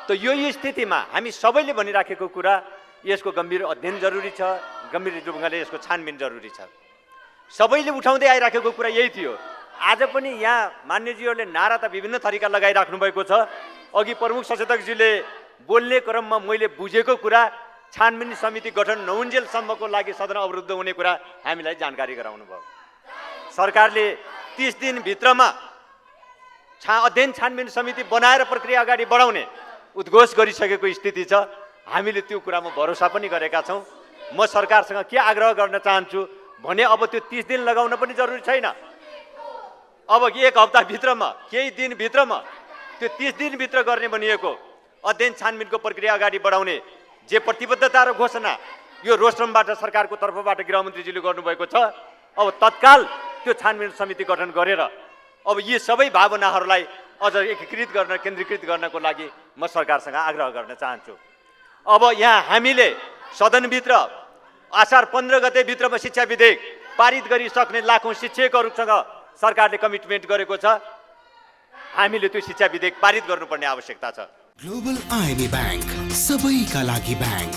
त यो स्थितिमा हामी सबैले भनिराखेको कुरा यसको गम्भीर अध्ययन जरुरी छ, गम्भीर ढङ्गले यसको छानबिन जरुरी छ। सबैले उठाउँदै आइराखेको कुरा यही थियो। आज पनि यहाँ मान्यज्यूहरूले नारा त विभिन्न थरीका लगाइराख्नु भएको छ। अघि प्रमुख सचेतकज्यूले बोल्ने क्रममा मैले बुझेको कुरा छानबिन समिति गठन नहुन्जेलसम्मको लागि सदन अवरुद्ध हुने कुरा हामीलाई जानकारी गराउनु भयो। सरकारले 30 दिनभित्रमा अध्ययन छानबिन समिति बनाएर प्रक्रिया अगाडि बढाउने उद्घोष गरिसकेको स्थिति छ। हामीले त्यो कुरामा भरोसा पनि गरेका छौँ। म सरकारसँग के आग्रह गर्न चाहन्छु भने अब त्यो 30 दिन लगाउन पनि जरुरी छैन। अब 1 हप्ताभित्रमा केही दिनभित्रमा त्यो 30 दिनभित्र गर्ने भनिएको अध्ययन छानबिनको प्रक्रिया अगाडि बढाउने जे प्रतिबद्धता र घोषणा यो रोस्ट्रमबाट सरकारको तर्फबाट गृहमन्त्रीजीले गर्नुभएको छ, अब तत्काल त्यो छानबिन समिति गठन गरेर अब यी सबै भावनाहरूलाई अझ एकीकृत गर्न, केन्द्रीकृत गर्नको लागि म सरकारसँग आग्रह गर्न चाहन्छु। अब यहाँ हामीले सदनभित्र असार 15 गतेभित्रमा शिक्षा विधेयक पारित गरिसक्ने लाखौँ शिक्षकहरूसँग सरकारले कमिटमेन्ट गरेको छ। हामीले त्यो शिक्षा विधेयक पारित गर्नुपर्ने आवश्यकता छ। ग्लोबल आइएमए बैंक, सबैका लागि बैंक।